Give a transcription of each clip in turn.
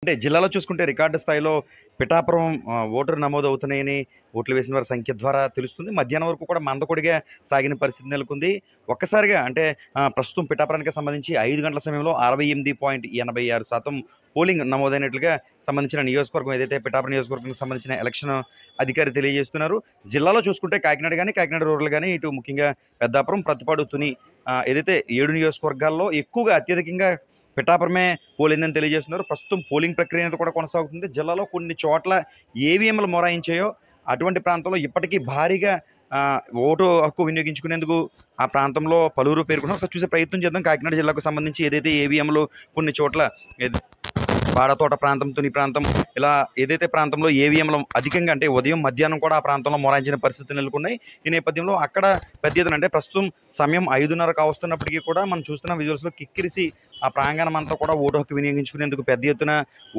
అంటే జిల్లాలో చూసుకుంటే రికార్డు స్థాయిలో పిఠాపురం ఓటరు నమోదవుతున్నాయని ఓట్లు వేసిన వారి సంఖ్య ద్వారా తెలుస్తుంది. మధ్యాహ్నం వరకు కూడా మందకొడిగా సాగిన పరిస్థితి నెలకొంది. ఒక్కసారిగా అంటే ప్రస్తుతం పిఠాపురానికి సంబంధించి 5 గంటల సమయంలో 68.86% పోలింగ్ నమోదైనట్లుగా సంబంధించిన నియోజకవర్గం ఏదైతే పిఠాపురం నియోజకవర్గానికి సంబంధించిన ఎలక్షన్ అధికారి తెలియజేస్తున్నారు. జిల్లాలో చూసుకుంటే కాకినాడ గానీ, కాకినాడ రూరల్ గానీ, ఇటు ముఖ్యంగా పెద్దాపురం, ప్రతిపాడు, తుని ఏదైతే 7 నియోజకవర్గాల్లో ఎక్కువగా అత్యధికంగా పిఠాపురమే పోలిందని తెలియజేస్తున్నారు. ప్రస్తుతం పోలింగ్ ప్రక్రియ అనేది కూడా కొనసాగుతుంది. జిల్లాలో కొన్ని చోట్ల ఈవీఎంలు మొరాయించాయో అటువంటి ప్రాంతంలో ఇప్పటికీ భారీగా ఓటు హక్కు వినియోగించుకునేందుకు ఆ ప్రాంతంలో పలువురు పేర్కొన్నారు. ఒకసారి చూసే ప్రయత్నం చేద్దాం. కాకినాడ జిల్లాకు సంబంధించి ఏదైతే ఈవీఎంలు కొన్ని చోట్ల పాడతోట ప్రాంతం, తుని ప్రాంతం ఇలా ఏదైతే ప్రాంతంలో ఈవీఎంలు అధికంగా అంటే ఉదయం, మధ్యాహ్నం కూడా ఆ ప్రాంతంలో మొరాయించిన పరిస్థితులు నెలకొన్నాయి. ఈ నేపథ్యంలో అక్కడ పెద్ద ఎత్తున అంటే ప్రస్తుతం సమయం 5:30 కావస్తున్నప్పటికీ కూడా మనం చూస్తున్న విజువల్స్లో కిక్కిరిసి ఆ ప్రాంగణం అంతా కూడా ఓటు హక్కు వినియోగించుకునేందుకు పెద్ద ఎత్తున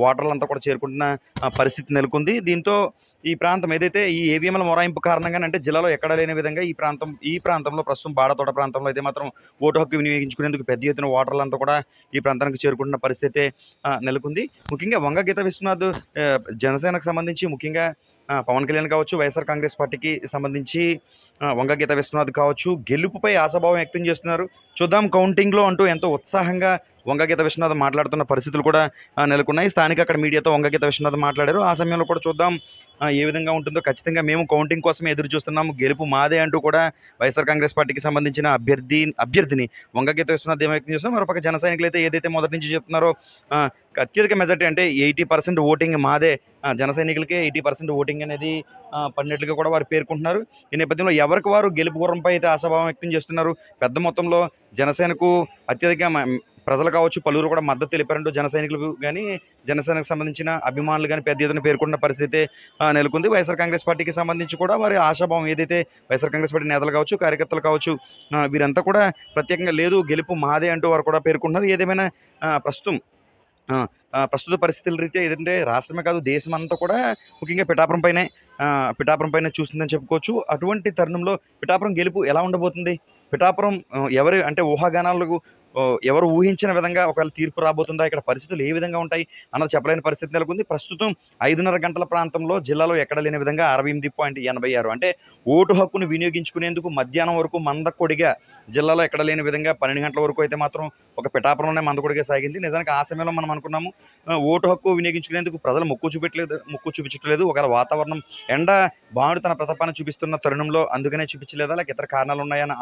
ఓటర్లంతా కూడా చేరుకుంటున్న పరిస్థితి నెలకొంది. దీంతో ఈ ప్రాంతం ఏదైతే ఈ ఈవీఎంల మొరాయింపు కారణంగానే అంటే జిల్లాలో ఎక్కడ లేని విధంగా ఈ ప్రాంతంలో ప్రస్తుతం బాడతోట ప్రాంతంలో అయితే మాత్రం ఓటు హక్కు వినియోగించుకునేందుకు పెద్ద ఎత్తున ఓటర్లంతా కూడా ఈ ప్రాంతానికి చేరుకుంటున్న పరిస్థితి నెలకొంది. ముఖ్యంగా వంగ గీత విశ్వనాథ్ జనసేనకు సంబంధించి ముఖ్యంగా పవన్ కళ్యాణ్ కావచ్చు, వైఎస్ఆర్ కాంగ్రెస్ పార్టీకి సంబంధించి వంగ గీత విశ్వనాథ్ కావచ్చు గెలుపుపై ఆశాభావం వ్యక్తం చేస్తున్నారు. చూద్దాం కౌంటింగ్లో అంటూ ఎంతో ఉత్సాహంగా వంగ గీత విశ్వనాథ్ మాట్లాడుతున్న పరిస్థితులు కూడా నెలకొన్నాయి. స్థానిక అక్కడ మీడియాతో వంగ గీత విశ్వనాథ్ మాట్లాడారు. ఆ సమయంలో కూడా చూద్దాం ఏ విధంగా ఉంటుందో. ఖచ్చితంగా మేము కౌంటింగ్ కోసమే ఎదురు చూస్తున్నాము, గెలుపు మాదే అంటూ కూడా వైఎస్ఆర్ కాంగ్రెస్ పార్టీకి సంబంధించిన అభ్యర్థిని వంగ గీత విశ్వనాథ్ ఏం వ్యక్తం చేస్తున్నారు. మరోపక్క జన సైనికులు అయితే ఏదైతే మొదటి నుంచి చెప్తున్నారో అత్యధిక మెజార్టీ అంటే 80% ఓటింగ్ మాదే, జన సైనికులకే 80% ఓటింగ్ అనేది పడినట్లుగా కూడా వారు పేర్కొంటున్నారు. ఈ నేపథ్యంలో ఎవరికి వారు గెలుపు గుర్రంపై అయితే ఆశాభావం వ్యక్తం చేస్తున్నారు. పెద్ద మొత్తంలో జనసేనకు అత్యధిక ప్రజలు కావచ్చు పలువురు కూడా మద్దతు తెలిపారంటూ జన సైనికులు కానీ, జనసేనకు సంబంధించిన అభిమానులు కానీ పెద్ద ఎత్తున పేర్కొన్న పరిస్థితి నెలకొంది. వైఎస్ఆర్ కాంగ్రెస్ పార్టీకి సంబంధించి కూడా వారి ఆశాభావం ఏదైతే వైఎస్ఆర్ కాంగ్రెస్ పార్టీ నేతలు కావచ్చు, కార్యకర్తలు కావచ్చు వీరంతా కూడా ప్రత్యేకంగా లేదు గెలుపు మాదే అంటూ వారు కూడా పేర్కొంటున్నారు. ఏదేమైనా ప్రస్తుత పరిస్థితుల రీత్యా ఏదంటే రాష్ట్రమే కాదు దేశం అంతా కూడా ముఖ్యంగా పిఠాపురం పైన చూస్తుందని చెప్పుకోవచ్చు. అటువంటి తరుణంలో పిఠాపురం గెలుపు ఎలా ఉండబోతుంది? పిఠాపురం ఎవరు అంటే ఊహాగానాలకు ఎవరు ఊహించిన విధంగా ఒకవేళ తీర్పు రాబోతుందా, ఇక్కడ పరిస్థితులు ఏ విధంగా ఉంటాయి అన్నది చెప్పలేని పరిస్థితి నెలకొంది. ప్రస్తుతం 5:30 గంటల ప్రాంతంలో జిల్లాలో ఎక్కడ లేని విధంగా 68.86 అంటే ఓటు హక్కును వినియోగించుకునేందుకు మధ్యాహ్నం వరకు మందకొడిగా జిల్లాలో ఎక్కడ లేని విధంగా 12 గంటల వరకు అయితే మాత్రం ఒక పిఠాపురంలోనే మందకొడిగా సాగింది. నిజానికి ఆ సమయంలో మనం అనుకున్నాము ఓటు హక్కు వినియోగించుకునేందుకు ప్రజలు మొక్కు చూపించట్లేదు. ఒకవేళ వాతావరణం ఎండ బాణుడు తన ప్రతాపాన్ని చూపిస్తున్న తరుణంలో అందుకనే చూపించలేదా, లేక ఇతర కారణాలు ఉన్నాయని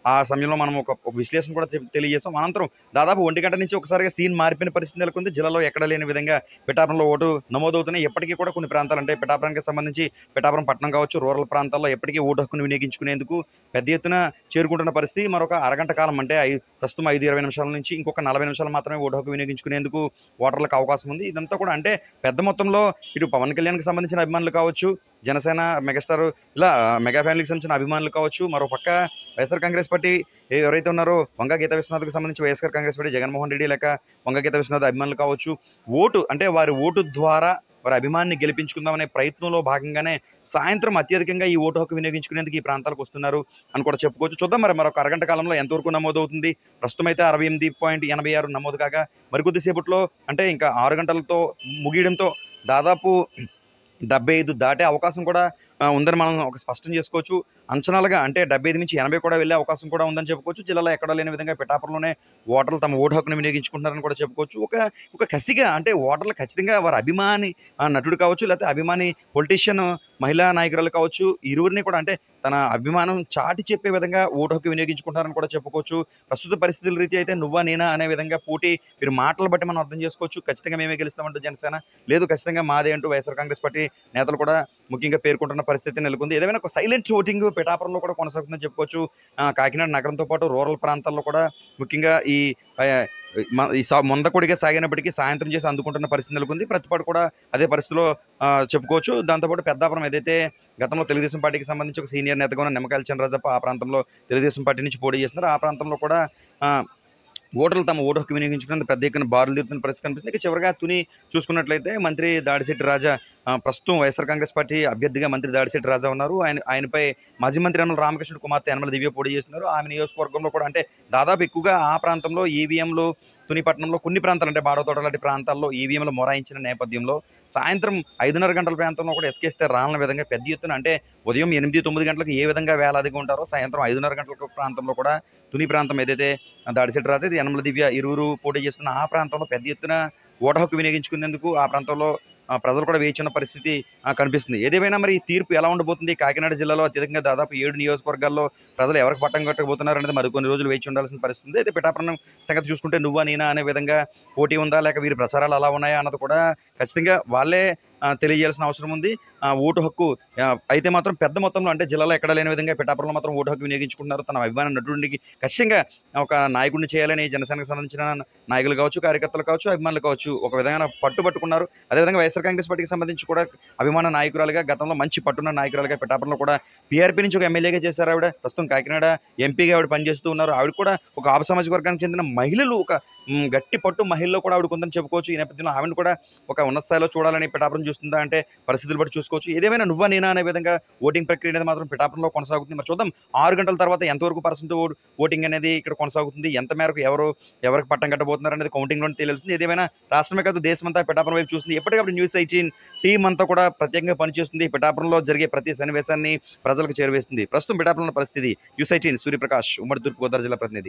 ఆ సమయంలో మనం ఒక విశ్లేషణ కూడా తెలియజేస్తాం. అనంతరం దాదాపు 1 గంట నుంచి ఒకసారిగా సీన్ మారిపోయిన పరిస్థితి నెలకొంది. జిల్లాలో ఎక్కడ లేని విధంగా పిఠాపురంలో ఓటు నమోదవుతున్నాయి. ఎప్పటికీ కూడా కొన్ని ప్రాంతాలు అంటే పిఠాపురానికి సంబంధించి పిఠాపురం పట్టణం కావచ్చు, రూరల్ ప్రాంతాల్లో ఎప్పటికీ ఓటు హక్కును వినియోగించుకునేందుకు పెద్ద ఎత్తున చేరుకుంటున్న పరిస్థితి. మరొక అరగంట కాలం అంటే ప్రస్తుతం 5:20 నిమిషాల నుంచి ఇంకొక 40 నిమిషాలు మాత్రమే ఓటు హక్కు వినియోగించుకునేందుకు ఓటర్లకు అవకాశం ఉంది. ఇదంతా కూడా అంటే పెద్ద మొత్తంలో ఇటు పవన్ కళ్యాణ్కి సంబంధించిన అభిమానులు కావచ్చు, జనసేన మెగాస్టార్ ఇలా మెగా ఫ్యామిలీకి సంబంధించిన అభిమానులు కావచ్చు, మరోపక్క వైఎస్ఆర్ కాంగ్రెస్ పార్టీ ఎవరైతే ఉన్నారో వంగ గీత విశ్వనాథ్కి సంబంధించి వైఎస్ఆర్ కాంగ్రెస్ పార్టీ జగన్మోహన్ రెడ్డి లేక వంగ గీత విశ్వనాథ్ అభిమానులు కావచ్చు ఓటు అంటే వారి ఓటు ద్వారా వారి అభిమాన్ని గెలిపించుకుందామనే ప్రయత్నంలో భాగంగానే సాయంత్రం అత్యధికంగా ఈ ఓటు హక్కు వినియోగించుకునేందుకు ఈ ప్రాంతాలకు వస్తున్నారు అని కూడా చెప్పుకోవచ్చు. చూద్దాం మరొక అరగంట కాలంలో ఎంతవరకు నమోదవుతుంది. ప్రస్తుతం అయితే 68.86 నమోదు కాగా మరికొద్దిసేపట్లో అంటే ఇంకా 6 గంటలతో ముగియడంతో దాదాపు 75 దాటే అవకాశం కూడా ఉందని మనం ఒక స్పష్టం చేసుకోవచ్చు. అంచనాలుగా అంటే 75 నుంచి 80 కూడా వెళ్ళే అవకాశం కూడా ఉందని చెప్పుకోవచ్చు. జిల్లాలో ఎక్కడా లేని విధంగా పిఠాపురంలోనే ఓటర్లు తమ ఓటు హక్కును వినియోగించుకుంటున్నారని కూడా చెప్పుకోవచ్చు. ఒక కసిగా అంటే ఓటర్లు ఖచ్చితంగా వారి అభిమాని నటుడు కావచ్చు, లేకపోతే అభిమాని పొలిటీషియన్ మహిళా నాయకురాలు కావచ్చు, ఇరువురిని కూడా అంటే తన అభిమానం చాటి చెప్పే విధంగా ఓటు హక్కు వినియోగించుకుంటారని కూడా చెప్పుకోవచ్చు. ప్రస్తుత పరిస్థితుల రీతి అయితే నువ్వా నేనా అనే విధంగా పోటీ వీరు మాటలు బట్టి మనం అర్థం చేసుకోవచ్చు. ఖచ్చితంగా మేమే గెలుస్తామంటూ జనసేన, లేదు ఖచ్చితంగా మాదే అంటూ వైఎస్ఆర్ కాంగ్రెస్ పార్టీ నేతలు కూడా ముఖ్యంగా పేర్కొంటున్న పరిస్థితి నెలకొంది. ఏదైనా ఒక సైలెంట్ ఓటింగ్ పిఠాపురంలో కూడా కొనసాగుతుందని చెప్పుకోవచ్చు. కాకినాడ నగరంతో పాటు రూరల్ ప్రాంతాల్లో కూడా ముఖ్యంగా ఈ మందకొడిగా సాగినప్పటికీ సాయంత్రం చేసి అందుకుంటున్న పరిస్థితి నెలకొంది. ప్రతిపాడు కూడా అదే పరిస్థితిలో చెప్పుకోవచ్చు. దాంతోపాటు పెద్దాపురం ఏదైతే గతంలో తెలుగుదేశం పార్టీకి సంబంధించి ఒక సీనియర్ నేతగా ఉన్న నిమ్మకాయల చంద్రరాజప్ప ఆ ప్రాంతంలో తెలుగుదేశం పార్టీ నుంచి పోటీ చేస్తున్నారు. ఆ ప్రాంతంలో కూడా ఓటర్లు తమ ఓటు హక్కు వినియోగించుకునేందుకు పెద్ద ఎత్తున బారులు తీరుతున్న పరిస్థితి కనిపిస్తుంది. ఇక చివరిగా తుని చూసుకున్నట్లయితే మంత్రి దాడిశెట్టి రాజా ప్రస్తుతం వైఎస్ఆర్ కాంగ్రెస్ పార్టీ అభ్యర్థిగా మంత్రి దాడిశెట్టి రాజా ఉన్నారు. ఆయనపై మాజీ మంత్రి యనమల రామకృష్ణుడు కుమార్తె యనమల దివ్య పోటీ చేస్తున్నారు. ఆమె నియోజకవర్గంలో కూడా అంటే దాదాపు ఎక్కువగా ఆ ప్రాంతంలో ఈవీఎంలు తునిపట్నంలో కొన్ని ప్రాంతాలు అంటే బాడోతోట లాంటి ప్రాంతాల్లో ఈవీఎంలు మొరాయించిన నేపథ్యంలో సాయంత్రం 5:30 గంటల ప్రాంతంలో కూడా ఎస్కేస్తే రాలన విధంగా పెద్ద ఎత్తున అంటే ఉదయం 8, 9 గంటలకు ఏ విధంగా వేలాదిగా ఉంటారో సాయంత్రం 5:30 గంటల ప్రాంతంలో కూడా తుని ప్రాంతం ఏదైతే దాడిశెట్టి రాజా యనమల దివ్య ఇరువురు పోటీ చేస్తున్న ఆ ప్రాంతంలో పెద్ద ఎత్తున ఓటు హక్కు వినియోగించుకునేందుకు ఆ ప్రాంతంలో ప్రజలు కూడా వేచి ఉన్న పరిస్థితి కనిపిస్తుంది. ఏదేమైనా మరి ఈ తీర్పు ఎలా ఉండబోతుంది? కాకినాడ జిల్లాలో అత్యధికంగా దాదాపు 7 నియోజకవర్గాల్లో ప్రజలు ఎవరికి పట్టం కట్టబోతున్నారు అనేది మరికొన్ని రోజులు వేచి ఉండాల్సిన పరిస్థితి ఉంది. అయితే పిఠాపురం సంగతి చూసుకుంటే నువ్వా నేనా అనే విధంగా పోటీ ఉందా, లేక వీరి ప్రచారాలు అలా ఉన్నాయా అన్నది కూడా ఖచ్చితంగా వాళ్ళే తెలియజేయాల్సిన అవసరం ఉంది. ఓటు హక్కు అయితే మాత్రం పెద్ద మొత్తంలో అంటే జిల్లాలో ఎక్కడ లేని విధంగా పిఠాపురంలో మాత్రం ఓటు హక్కు వినియోగించుకుంటున్నారు. తన అభిమాన నటుడికి ఖచ్చితంగా ఒక నాయకుడిని చేయాలని జనసేనకు సంబంధించిన నాయకులు కావచ్చు, కార్యకర్తలు కావచ్చు, అభిమానులు కావచ్చు ఒక విధంగా పట్టుబట్టుకున్నారు. అదేవిధంగా వైఎస్ఆర్ కాంగ్రెస్ పార్టీకి సంబంధించి కూడా అభిమాన నాయకురాలుగా గతంలో మంచి పట్టున్న నాయకురాలుగా పిఠాపురంలో కూడా పీఆర్పీ నుంచి ఒక ఎమ్మెల్యేగా చేశారు ఆవిడ. ప్రస్తుతం కాకినాడ ఎంపీగా ఆవిడ పనిచేస్తూ ఉన్నారు. ఆవిడ కూడా ఒక ఆప సామాజిక వర్గానికి చెందిన మహిళలు ఒక గట్టి పట్టు మహిళలో కూడా ఆవిడ కొందని చెప్పుకోవచ్చు. ఈ నేపథ్యంలో ఆవిడని కూడా ఒక ఉన్నత స్థాయిలో చూడాలని పిఠాపురం చూస్తుందా అంటే పరిస్థితులు బట్టి చూసుకోవచ్చు. ఏదేమైనా నువ్వా నేనా అనే విధంగా ఓటింగ్ ప్రక్రియ అనేది మాత్రం పిఠాపురంలో కొనసాగుతుంది. మరి చూద్దాం 6 గంటల తర్వాత ఎంతవరకు పర్సెంట్ ఓటింగ్ అనేది ఇక్కడ కొనసాగుతుంది, ఎంత మేరకు ఎవరికి పట్టం కట్టబోతున్నారు అనేది కౌంటింగ్లో తెలియాల్సింది. ఏదేమైనా రాష్ట్రమే కాదు దేశమంతా పిఠాపురం వైపు చూస్తుంది. ఎప్పటికప్పుడు న్యూస్ 18 టీం అంతా కూడా ప్రత్యేకంగా పనిచేస్తుంది. పిఠాపురంలో జరిగే ప్రతి సన్నివేశాన్ని ప్రజలకు చేరవేస్తుంది. ప్రస్తుతం పిఠాపురంలో పరిస్థితి. న్యూస్ 18 సూర్యప్రకాష్, ఉమ్మడి తూర్పుగోదావరి జిల్లా ప్రతినిధి.